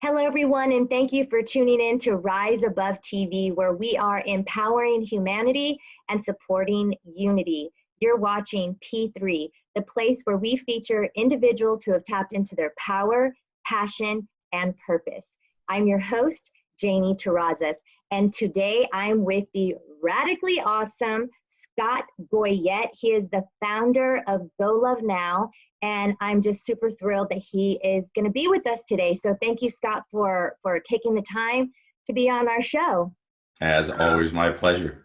Hello, everyone, and thank you for tuning in to Rise Above TV, where we are empowering humanity and supporting unity. You're watching P3, the place where we feature individuals who have tapped into their power, passion, and purpose. I'm your host, Janie Terrazas, and today I'm with the radically awesome Scott Goyette. He is the founder of L.O.V.E now, and I'm just super thrilled that he is going to be with us today. So thank you, Scott, for taking the time to be on our show. As always, my pleasure.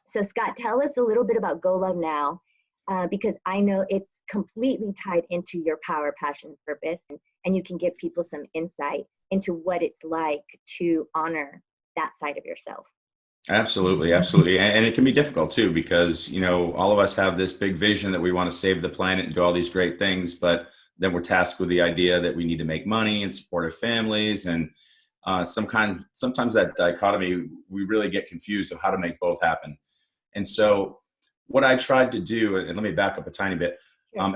So Scott, tell us a little bit about L.O.V.E now, because I know it's completely tied into your power, passion, purpose, and you can give people some insight into what it's like to honor that side of yourself. Absolutely, absolutely. And it can be difficult too, because, all of us have this big vision that we want to save the planet and do all these great things, but then we're tasked with the idea that we need to make money and support our families. And sometimes that dichotomy, we really get confused of how to make both happen. And so what I tried to do, and let me back up a tiny bit,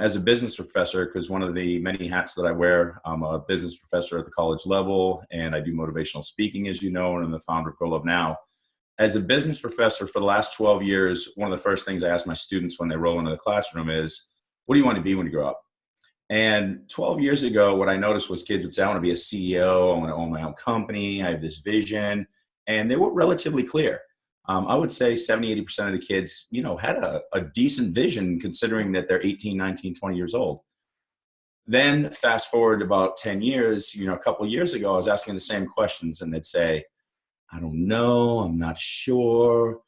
as a business professor, because one of the many hats that I wear, I'm a business professor at the college level, and I do motivational speaking, as you know, and I'm the founder of L.O.V.E now. As a business professor for the last 12 years, one of the first things I ask my students when they roll into the classroom is, what do you want to be when you grow up? And 12 years ago, what I noticed was kids would say, I want to be a CEO, I want to own my own company, I have this vision, and they were relatively clear. I would say 70, 80% of the kids, had a decent vision considering that they're 18, 19, 20 years old. Then fast forward about 10 years, a couple of years ago, I was asking the same questions and they'd say, I don't know, I'm not sure,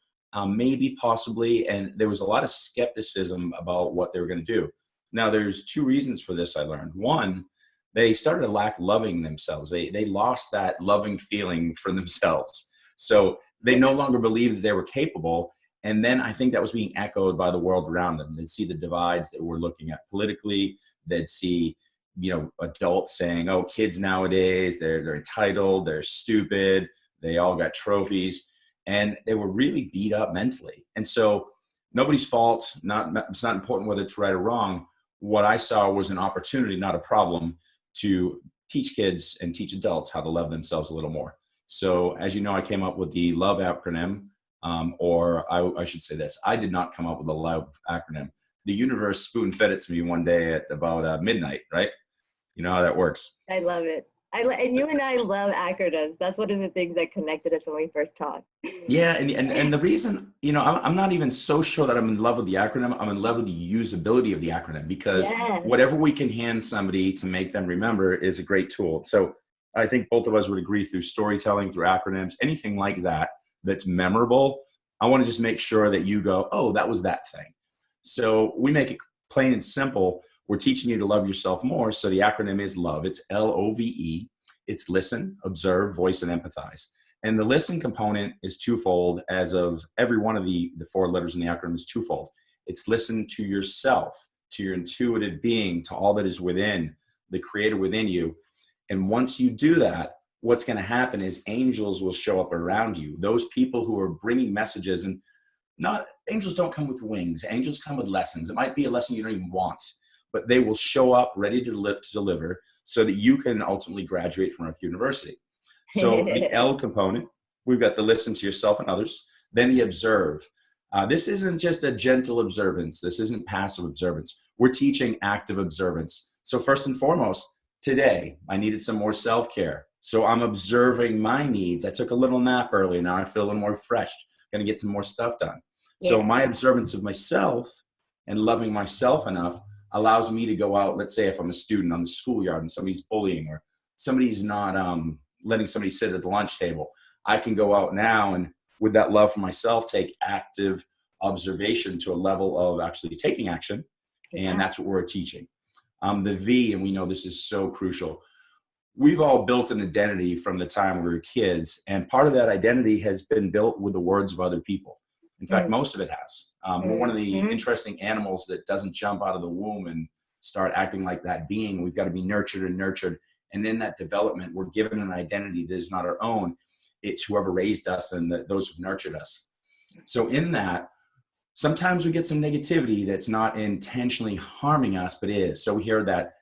maybe, possibly. And there was a lot of skepticism about what they were going to do. Now, there's two reasons for this I learned. One, they started to lack loving themselves. They lost that loving feeling for themselves. So they no longer believed that they were capable. And then I think that was being echoed by the world around them. They'd see the divides that we're looking at politically. They'd see, adults saying, oh, kids nowadays, they're entitled, they're stupid, they all got trophies, and they were really beat up mentally. And so nobody's fault. It's not important whether it's right or wrong. What I saw was an opportunity, not a problem, to teach kids and teach adults how to love themselves a little more. So as you know, I came up with the L.O.V.E acronym, or I should say this, I did not come up with the L.O.V.E acronym. The universe spoon-fed it to me one day at about midnight, right? You know how that works. I love it. And you and I love acronyms. That's one of the things that connected us when we first talked. Yeah, and the reason, I'm not even so sure that I'm in love with the acronym. I'm in love with the usability of the acronym, because whatever we can hand somebody to make them remember is a great tool. So I think both of us would agree, through storytelling, through acronyms, anything like that that's memorable, I want to just make sure that you go, oh, that was that thing. So we make it plain and simple. We're teaching you to love yourself more. So the acronym is L.O.V.E. It's L-O.V.E. It's listen, observe, voice, and empathize. And the listen component is twofold. As of every one of the four letters in the acronym is twofold. It's listen to yourself, to your intuitive being, to all that is within, the creator within you. And once you do that, what's going to happen is angels will show up around you. Those people who are bringing messages, and angels don't come with wings. Angels come with lessons. It might be a lesson you don't even want, but they will show up ready to deliver so that you can ultimately graduate from Earth University. So the L component, we've got the listen to yourself and others, then the observe. This isn't just a gentle observance. This isn't passive observance. We're teaching active observance. So first and foremost, today, I needed some more self-care. So I'm observing my needs. I took a little nap early. Now I feel a little more refreshed. Going to get some more stuff done. Yeah. So my observance of myself and loving myself enough allows me to go out. Let's say if I'm a student on the schoolyard and somebody's bullying, or somebody's not letting somebody sit at the lunch table, I can go out now and, with that love for myself, take active observation to a level of actually taking action. Yeah. And that's what we're teaching. The V, and we know this is so crucial. We've all built an identity from the time we were kids, and part of that identity has been built with the words of other people. In fact, most of it has. We're one of the interesting animals that doesn't jump out of the womb and start acting like that being. We've got to be nurtured and nurtured. And in that development, we're given an identity that is not our own. It's whoever raised us and those who've nurtured us. So in that, sometimes we get some negativity that's not intentionally harming us, but is. So we hear that,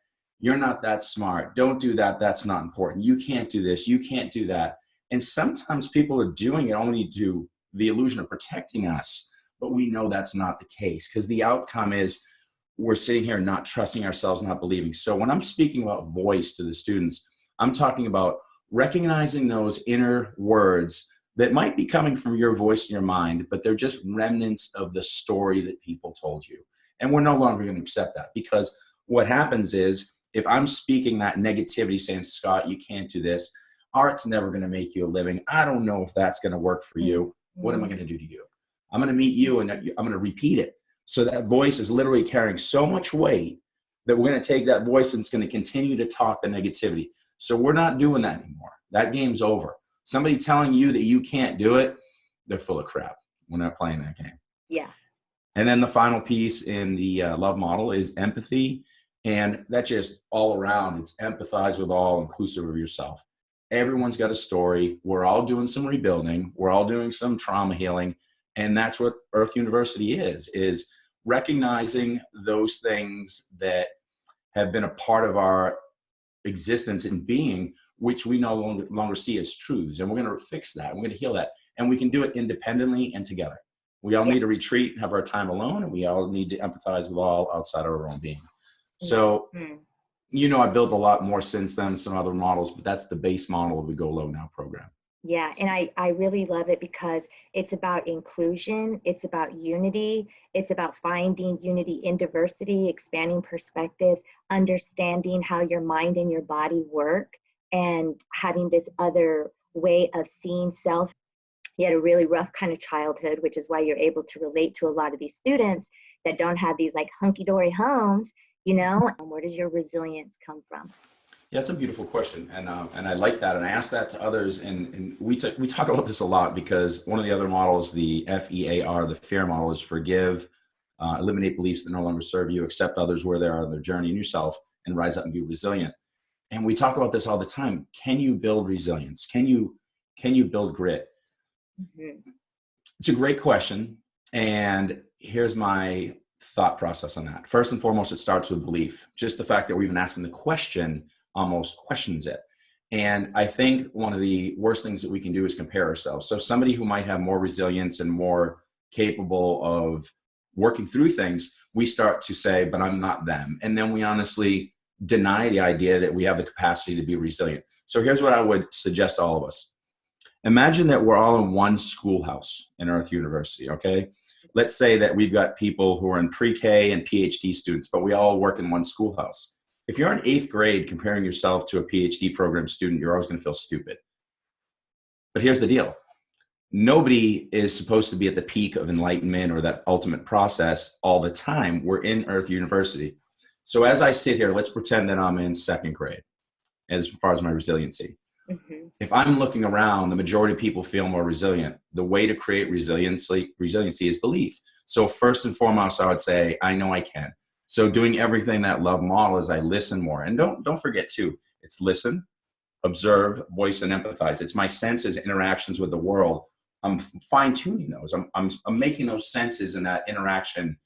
You're not that smart. Don't do that. That's not important. You can't do this. You can't do that. And sometimes people are doing it only to the illusion of protecting us, but we know that's not the case, because the outcome is we're sitting here not trusting ourselves, not believing. So when I'm speaking about voice to the students, I'm talking about recognizing those inner words that might be coming from your voice in your mind, but they're just remnants of the story that people told you. And we're no longer going to accept that, because what happens is, if I'm speaking that negativity saying, Scott, you can't do this, art's never going to make you a living, I don't know if that's going to work for you, what am I going to do to you? I'm going to meet you and I'm going to repeat it. So that voice is literally carrying so much weight that we're going to take that voice and it's going to continue to talk the negativity. So we're not doing that anymore. That game's over. Somebody telling you that you can't do it, they're full of crap. We're not playing that game. Yeah. And then the final piece in the L.O.V.E model is empathy. And that's just all around. It's empathize with all, inclusive of yourself. Everyone's got a story. We're all doing some rebuilding. We're all doing some trauma healing. And that's what Earth University is recognizing those things that have been a part of our existence and being, which we no longer see as truths. And we're going to fix that. We're going to heal that. And we can do it independently and together. We all need to retreat, have our time alone, and we all need to empathize with all outside of our own being. So, I built a lot more since then, some other models, but that's the base model of the Go Low Now program. Yeah, and I really love it because it's about inclusion, it's about unity, it's about finding unity in diversity, expanding perspectives, understanding how your mind and your body work, and having this other way of seeing self. You had a really rough kind of childhood, which is why you're able to relate to a lot of these students that don't have these like hunky-dory homes, where does your resilience come from? Yeah, that's a beautiful question, and I like that, and I ask that to others, and we talk about this a lot, because one of the other models, the FEAR, the FAIR model, is forgive, eliminate beliefs that no longer serve you, accept others where they are on their journey, and yourself, and rise up and be resilient. And we talk about this all the time. Can you build resilience? Can you build grit? It's a great question, and here's my thought process on that. First and foremost, it starts with belief. Just the fact that we're even asking the question almost questions it. And I think one of the worst things that we can do is compare ourselves. So somebody who might have more resilience and more capable of working through things, we start to say, but I'm not them. And then we honestly deny the idea that we have the capacity to be resilient. So here's what I would suggest to all of us. Imagine that we're all in one schoolhouse in Earth University, okay? Let's say that we've got people who are in pre-K and PhD students, but we all work in one schoolhouse. If you're in 8th grade comparing yourself to a PhD program student, you're always going to feel stupid. But here's the deal. Nobody is supposed to be at the peak of enlightenment or that ultimate process all the time. We're in Earth University. So as I sit here, let's pretend that I'm in 2nd grade as far as my resiliency. If I'm looking around, the majority of people feel more resilient. The way to create resiliency is belief. So first and foremost, I would say, I know I can. So doing everything that L.O.V.E model is I listen more. And don't forget too, it's listen, observe, voice, and empathize. It's my senses, interactions with the world. I'm fine tuning those. I'm making those senses in that interaction.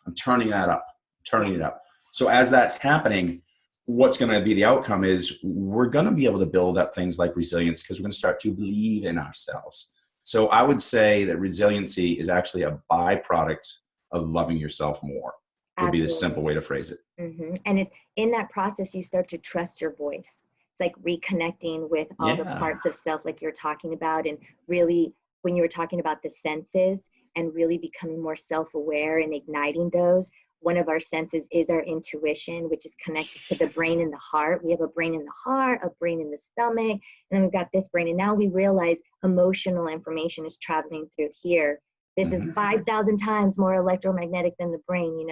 I'm turning that up, turning it up. So as that's happening, what's going to be the outcome is we're going to be able to build up things like resilience, because we're going to start to believe in ourselves. So I would say that resiliency is actually a byproduct of loving yourself more. Would be the simple way to phrase it. And it's in that process, you start to trust your voice. It's like reconnecting with all the parts of self like you're talking about. And really, when you were talking about the senses and really becoming more self-aware and igniting those, one of our senses is our intuition, which is connected to the brain and the heart. We have a brain in the heart, a brain in the stomach, and then we've got this brain. And now we realize emotional information is traveling through here. This is 5,000 times more electromagnetic than the brain,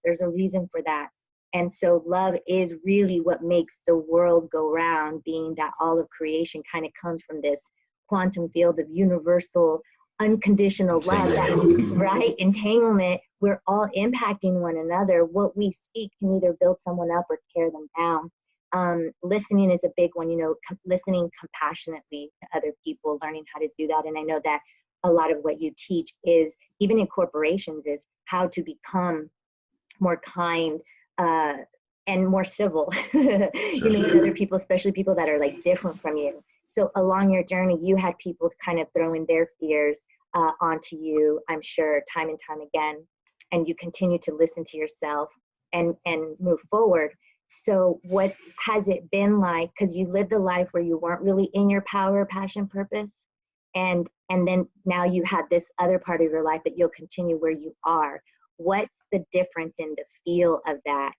there's a reason for that. And so love is really what makes the world go round, being that all of creation kind of comes from this quantum field of universal, unconditional love, that's right, entanglement. We're all impacting one another. What we speak can either build someone up or tear them down. Listening is a big one, listening compassionately to other people, learning how to do that. And I know that a lot of what you teach is, even in corporations, is how to become more kind and more civil, Sure. you meet other people, especially people that are like different from you. So along your journey, you had people kind of throwing their fears onto you, I'm sure, time and time again, and you continue to listen to yourself and move forward. So what has it been like? Because you lived a life where you weren't really in your power, passion, purpose, and then now you had this other part of your life that you'll continue where you are. What's the difference in the feel of that?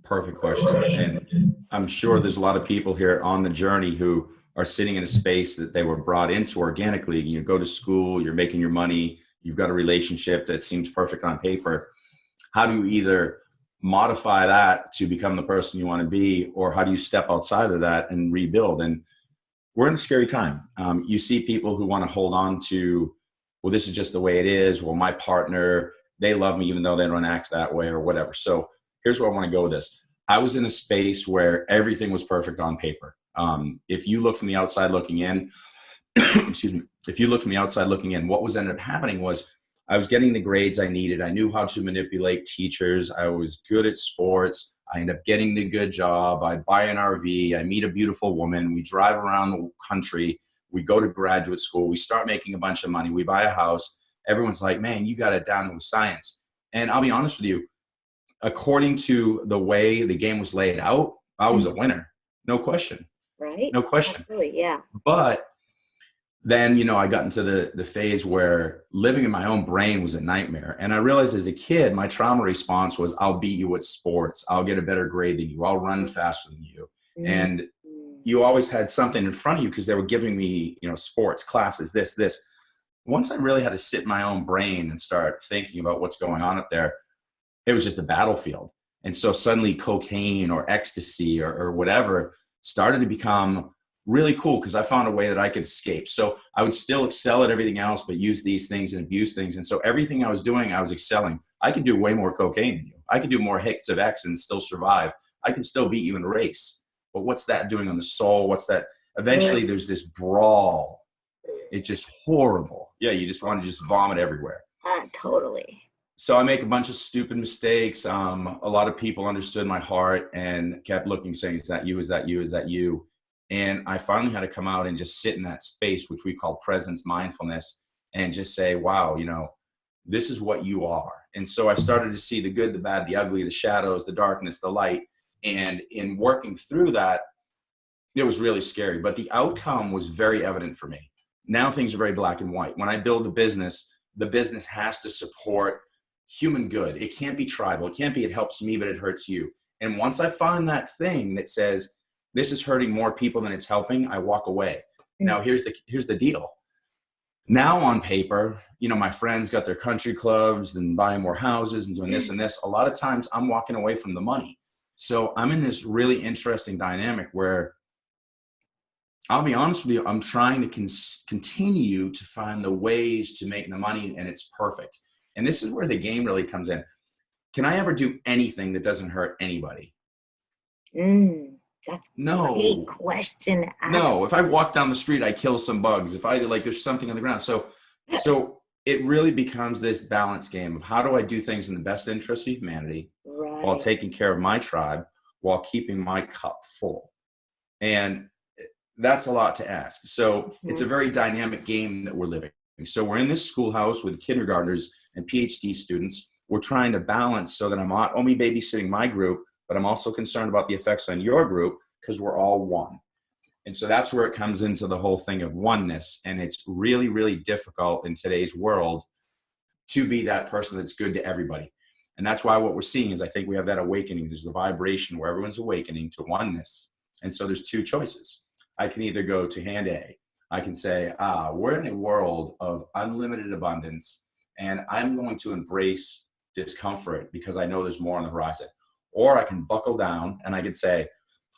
Perfect question. And I'm sure there's a lot of people here on the journey who are sitting in a space that they were brought into organically. You go to school, you're making your money, you've got a relationship that seems perfect on paper. How do you either modify that to become the person you want to be, or how do you step outside of that and rebuild? And we're in a scary time. You see people who want to hold on to, well, this is just the way it is. Well, my partner, they love me even though they don't act that way or whatever. So here's where I want to go with this. I was in a space where everything was perfect on paper. If you look from the outside looking in, excuse me, if you look from the outside looking in, what was ended up happening was I was getting the grades I needed. I knew how to manipulate teachers. I was good at sports. I end up getting the good job. I buy an RV. I meet a beautiful woman. We drive around the country. We go to graduate school. We start making a bunch of money. We buy a house. Everyone's like, man, you got it down with science. And I'll be honest with you, according to the way the game was laid out, I was a winner. No question. Right? No question. Absolutely, yeah. But then, I got into the phase where living in my own brain was a nightmare. And I realized as a kid, my trauma response was, I'll beat you at sports. I'll get a better grade than you. I'll run faster than you. And you always had something in front of you because they were giving me, sports, classes, this. Once I really had to sit in my own brain and start thinking about what's going on up there, it was just a battlefield. And so suddenly cocaine or ecstasy or whatever started to become really cool because I found a way that I could escape. So I would still excel at everything else, but use these things and abuse things. And so everything I was doing, I was excelling. I could do way more cocaine than you. I could do more hits of X and still survive. I could still beat you in a race. But what's that doing on the soul? What's that? Eventually there's this brawl. It's just horrible. Yeah, you just want to just vomit everywhere. Totally. So I make a bunch of stupid mistakes. A lot of people understood my heart and kept looking, saying, is that you? Is that you? Is that you? And I finally had to come out and just sit in that space, which we call presence mindfulness, and just say, wow, this is what you are. And so I started to see the good, the bad, the ugly, the shadows, the darkness, the light. And in working through that, it was really scary. But the outcome was very evident for me. Now things are very black and white. When I build a business, the business has to support human good. It can't be tribal. It can't be it helps me, but it hurts you. And once I find that thing that says, this is hurting more people than it's helping, I walk away. Now, here's the deal. Now on paper, my friends got their country clubs and buying more houses and doing this and this. A lot of times I'm walking away from the money. So I'm in this really interesting dynamic where I'll be honest with you, I'm trying to continue to find the ways to make the money, and it's perfect. And this is where the game really comes in. Can I ever do anything that doesn't hurt anybody? That's no. A great question. No, if I walk down the street, I kill some bugs. If I there's something on the ground. So it really becomes this balance game of how do I do things in the best interest of humanity while taking care of my tribe, while keeping my cup full. And that's a lot to ask. So it's a very dynamic game that we're living. So we're in this schoolhouse with kindergartners and PhD students. We're trying to balance so that I'm not only babysitting my group, but I'm also concerned about the effects on your group because we're all one. And so that's where it comes into the whole thing of oneness. And it's really, really difficult in today's world to be that person that's good to everybody. And that's why what we're seeing is I think we have that awakening. There's the vibration where everyone's awakening to oneness. And so there's two choices. I can either go to hand A. I can say, we're in a world of unlimited abundance, and I'm going to embrace discomfort because I know there's more on the horizon. Or I can buckle down and I could say,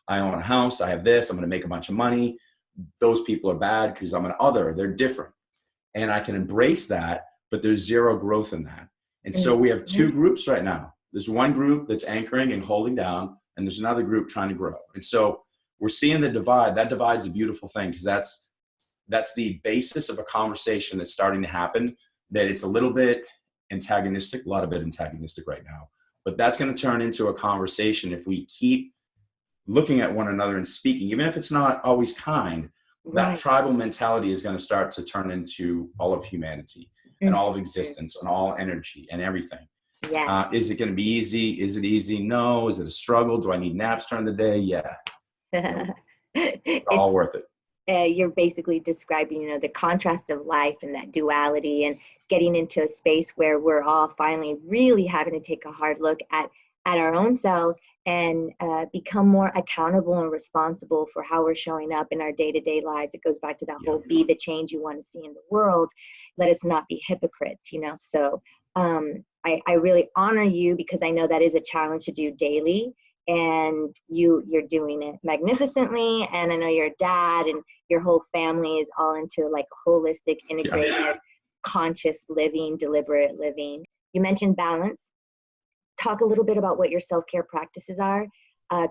I own a house, I have this, I'm going to make a bunch of money. Those people are bad because I'm an other, they're different. And I can embrace that, but there's zero growth in that. And so we have two groups right now. There's one group that's anchoring and holding down, and there's another group trying to grow. And so we're seeing the divide. That divide's a beautiful thing because that's the basis of a conversation that's starting to happen, that it's a little bit antagonistic, a lot of it antagonistic right now. but that's going to turn into a conversation if we keep looking at one another and speaking, even if it's not always kind. That tribal mentality is going to start to turn into all of humanity and all of existence and all energy and everything. Yes. Is it going to be easy? Is it easy? No. Is it a struggle? Do I need naps during the day? Yeah. It's all worth it. You're basically describing, you know, the contrast of life and that duality, and getting into a space where we're all finally really having to take a hard look at our own selves and become more accountable and responsible for how we're showing up in our day-to-day lives. It goes back to that whole be the change you want to see in the world. Let us not be hypocrites, you know. So I really honor you, because I know that is a challenge to do daily. And you're doing it magnificently. And I know your dad and your whole family is all into like a holistic, integrative, conscious living, deliberate living. You mentioned balance. Talk a little bit about what your self-care practices are.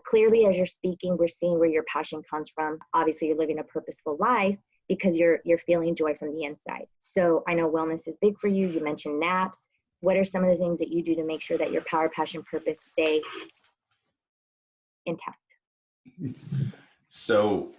Clearly, as you're speaking, we're seeing where your passion comes from. Obviously, you're living a purposeful life because you're feeling joy from the inside. So I know wellness is big for you. You mentioned naps. What are some of the things that you do to make sure that your power, passion, purpose stay intact? So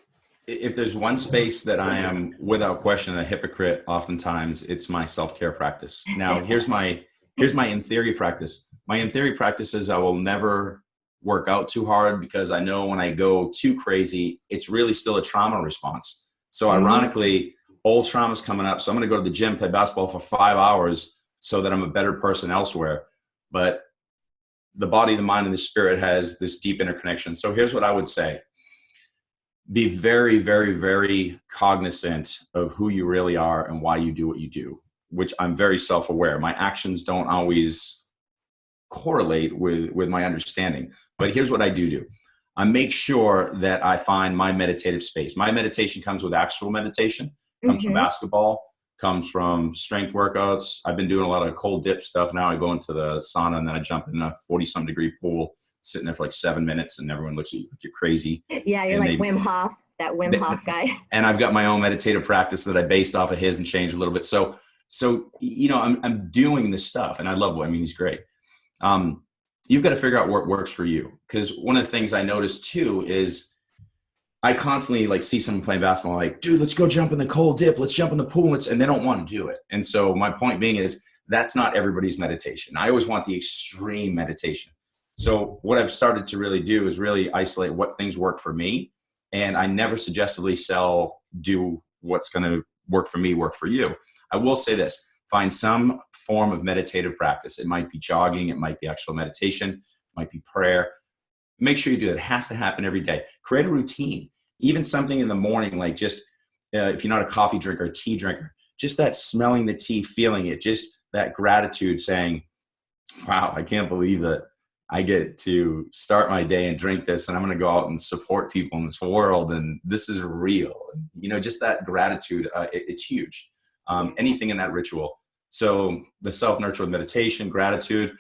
if there's one space that I am without question a hypocrite, oftentimes it's my self-care practice. Now, here's my in theory practice. My in theory practice is I will never work out too hard, because I know when I go too crazy, it's really still a trauma response. So ironically, old trauma's coming up. So I'm going to go to the gym, play basketball for 5 hours so that I'm a better person elsewhere. But the body, the mind, and the spirit has this deep interconnection. So here's what I would say. Be very, very, very cognizant of who you really are and why you do what you do, which I'm very self-aware. My actions don't always correlate with my understanding. But here's what I do. I make sure that I find my meditative space. My meditation comes with actual meditation, comes from basketball, comes from strength workouts. I've been doing a lot of cold dip stuff. Now I go into the sauna and then I jump in a 40-some degree pool, sitting there for like 7 minutes, and everyone looks at you like you're crazy. Yeah, you're like Wim Hof, that Wim Hof guy. And I've got my own meditative practice that I based off of his and changed a little bit. So you know, I'm doing this stuff, and I love it. I mean, he's great. You've got to figure out what works for you, because one of the things I noticed too is I constantly like see someone playing basketball, like, dude, let's go jump in the cold dip. Let's jump in the pool. And they don't want to do it. And so my point being is that's not everybody's meditation. I always want the extreme meditation. So what I've started to really do is really isolate what things work for me. And I never suggestively do what's going to work for me, work for you. I will say this, find some form of meditative practice. It might be jogging. It might be actual meditation. It might be prayer. Make sure you do it. It has to happen every day. Create a routine, even something in the morning, like just if you're not a coffee drinker, a tea drinker, just that smelling the tea, feeling it, just that gratitude, saying, wow, I can't believe that I get to start my day and drink this, and I'm going to go out and support people in this world, and this is real. You know, just that gratitude, it's huge. Anything in that ritual. So the self-nurture with meditation, gratitude,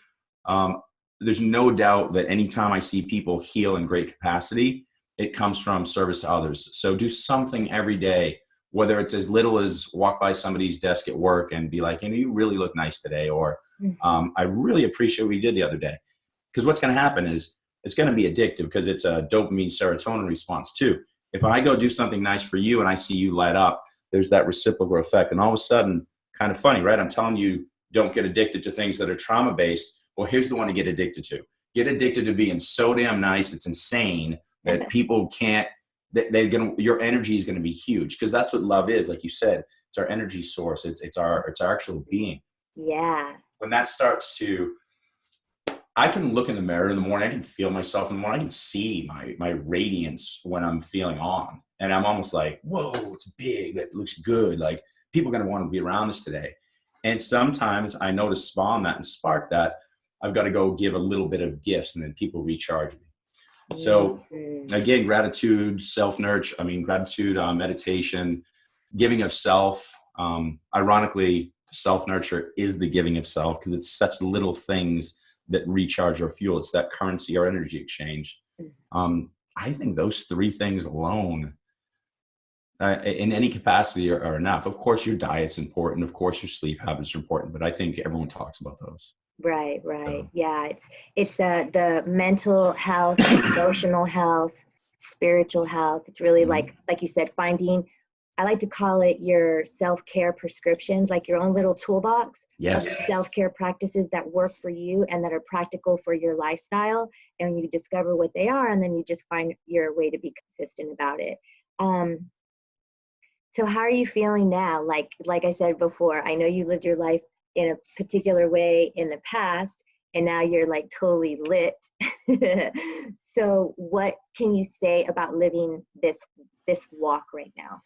there's no doubt that anytime I see people heal in great capacity, it comes from service to others. So do something every day, whether it's as little as walk by somebody's desk at work and be like, you know, you really look nice today. Or I really appreciate what you did the other day. Because what's going to happen is it's going to be addictive, because it's a dopamine serotonin response too. If I go do something nice for you and I see you light up, there's that reciprocal effect. And all of a sudden, kind of funny, right? I'm telling you, don't get addicted to things that are trauma-based. Well, here's the one to get addicted to. Get addicted to being so damn nice, it's insane that people can't, your energy is going to be huge, because that's what love is. Like you said, it's our energy source. It's our actual being. Yeah. When that starts to, I can look in the mirror in the morning, I can feel myself in the morning, I can see my radiance when I'm feeling on. And I'm almost like, whoa, it's big, that looks good. Like, people are going to want to be around us today. And sometimes I know to spawn that and spark that, I've got to go give a little bit of gifts, and then people recharge me. So again, gratitude, gratitude, meditation, giving of self. Ironically, self-nurture is the giving of self, because it's such little things that recharge our fuel. It's that currency, our energy exchange. I think those three things alone, in any capacity, are enough. Of course, your diet's important. Of course, your sleep habits are important. But I think everyone talks about those. Right, right. So, Yeah, it's the mental health, emotional health, spiritual health. It's really mhm. like you said, finding, I like to call it your self-care prescriptions, like your own little toolbox of Yes. self-care practices that work for you and that are practical for your lifestyle. And you discover what they are, and then you just find your way to be consistent about it. Um, so how are you feeling now? Like I said before, I know you lived your life in a particular way in the past, and now you're like totally lit. So what can you say about living this walk right now?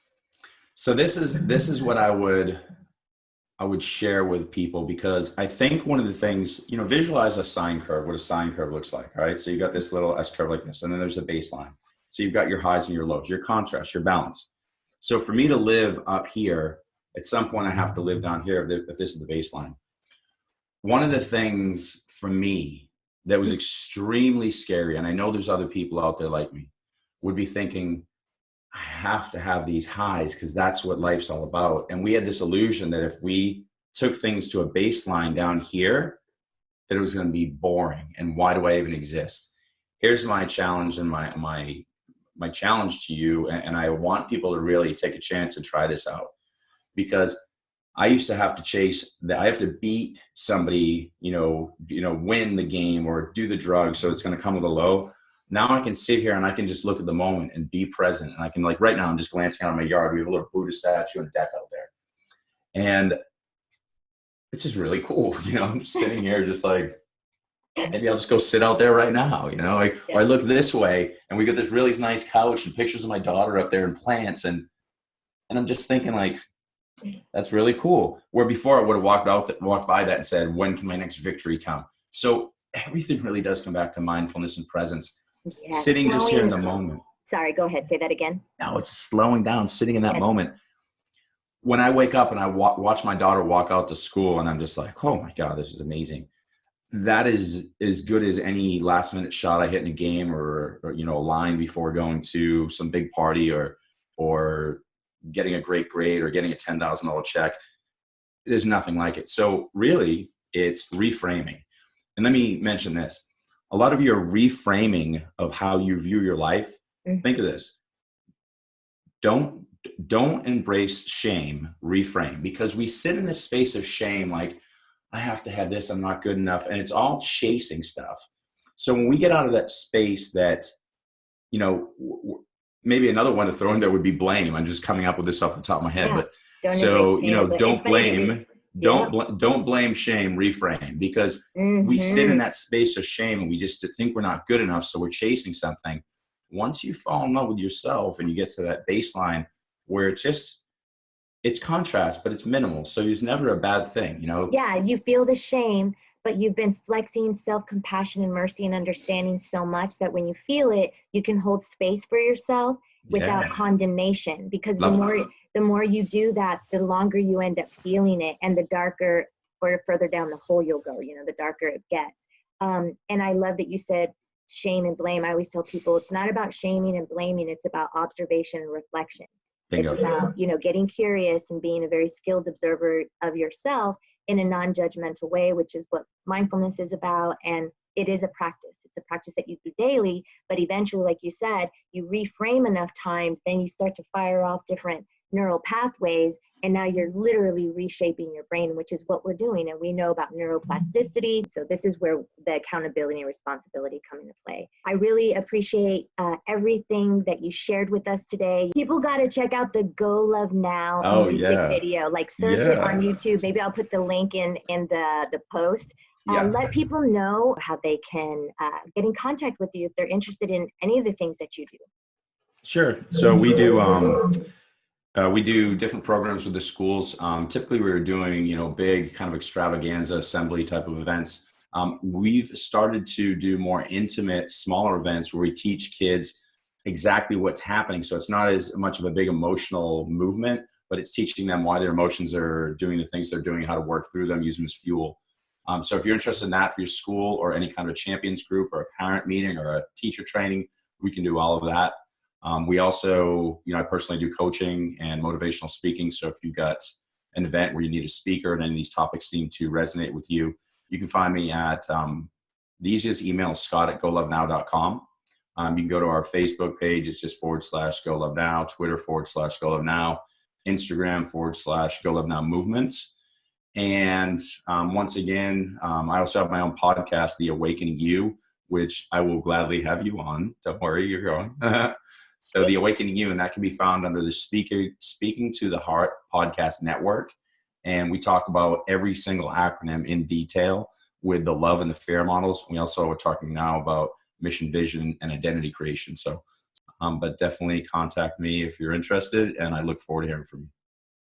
So this is what I would share with people, because I think one of the things, visualize a sine curve, what a sine curve looks like. All right. So you got this little S curve like this, and then there's a baseline. So you've got your highs and your lows, your contrast, your balance. So for me to live up here, at some point I have to live down here if this is the baseline. One of the things for me that was extremely scary, and I know there's other people out there like me, would be thinking, I have to have these highs because that's what life's all about. And we had this illusion that if we took things to a baseline down here, that it was going to be boring. And why do I even exist? Here's my challenge, and my challenge to you. And I want people to really take a chance and try this out, because I used to have to chase that. I have to beat somebody, win the game or do the drug. So it's going to come with a low. Now I can sit here and I can just look at the moment and be present. And I can, like, right now, I'm just glancing out of my yard. We have a little Buddha statue and deck out there. And it's just really cool. I'm just sitting here just like, maybe I'll just go sit out there right now, or I look this way and we got this really nice couch and pictures of my daughter up there and plants. And I'm just thinking, like, that's really cool. Where before I would have walked by that and said, when can my next victory come? So everything really does come back to mindfulness and presence. Yeah, Sitting just here in the moment. sorry, go ahead, say that again. No, it's slowing down, sitting in that Yes. moment. When I wake up and I watch my daughter walk out to school, and I'm just like, oh my God, this is amazing. That is as good as any last minute shot I hit in a game, or a line before going to some big party, or getting a great grade, or getting a $10,000 check. There's nothing like it. So really, it's reframing. And let me mention this. A lot of your reframing of how you view your life, think of this. Don't embrace shame, reframe, because we sit in this space of shame, like, I have to have this, I'm not good enough, and it's all chasing stuff. So when we get out of that space, that, maybe another one to throw in there would be blame. I'm just coming up with this off the top of my head, but so, don't blame, don't blame, shame, reframe, because we sit in that space of shame and we just think we're not good enough. So we're chasing something. Once you fall in love with yourself and you get to that baseline where it's contrast, but it's minimal. So it's never a bad thing, Yeah, you feel the shame, but you've been flexing self-compassion and mercy and understanding so much that when you feel it, you can hold space for yourself without condemnation. Because the more you do that, the longer you end up feeling it, and the darker or further down the hole you'll go, the darker it gets. And I love that you said shame and blame. I always tell people it's not about shaming and blaming, it's about observation and reflection. Bingo. It's about, getting curious and being a very skilled observer of yourself in a non-judgmental way, which is what mindfulness is about. And it is a practice. It's a practice that you do daily, but eventually, like you said, you reframe enough times, then you start to fire off different neural pathways, and now you're literally reshaping your brain, which is what we're doing. And we know about neuroplasticity. So this is where the accountability and responsibility come into play. I really appreciate everything that you shared with us today. People got to check out the Go Love Now music video. Like, search it on YouTube. Maybe I'll put the link in the post. Let people know how they can get in contact with you if they're interested in any of the things that you do. Sure. So we do different programs with the schools. Typically, we were doing, big kind of extravaganza assembly type of events. We've started to do more intimate, smaller events where we teach kids exactly what's happening. So it's not as much of a big emotional movement, but it's teaching them why their emotions are doing the things they're doing, how to work through them, use them as fuel. So if you're interested in that for your school or any kind of champions group or a parent meeting or a teacher training, we can do all of that. We also, I personally do coaching and motivational speaking. So if you've got an event where you need a speaker and any of these topics seem to resonate with you, You can find me at the easiest email is scott@golovenow.com. You can go to our Facebook page. It's just /GoLoveNow, Twitter /GoLoveNow, Instagram /GoLoveNow movements. And once again, I also have my own podcast, The Awakening You, which I will gladly have you on. Don't worry, you're going. So The Awakening You, and that can be found under the Speaking to the Heart podcast network. And we talk about every single acronym in detail with the love and the fear models. We also are talking now about mission, vision, and identity creation. So, but definitely contact me if you're interested, and I look forward to hearing from you.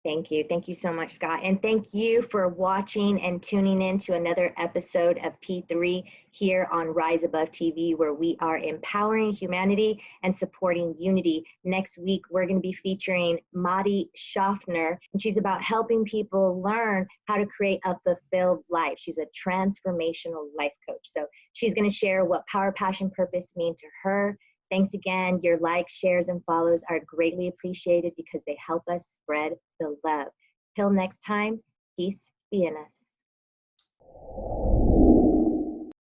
Thank you. Thank you so much, Scott. And thank you for watching and tuning in to another episode of P3 here on Rise Above TV, where we are empowering humanity and supporting unity. Next week, we're going to be featuring Madi Schaffner, and she's about helping people learn how to create a fulfilled life. She's a transformational life coach. So she's going to share what power, passion, purpose mean to her. Thanks again. Your likes, shares, and follows are greatly appreciated because they help us spread the love. Till next time, peace be in us.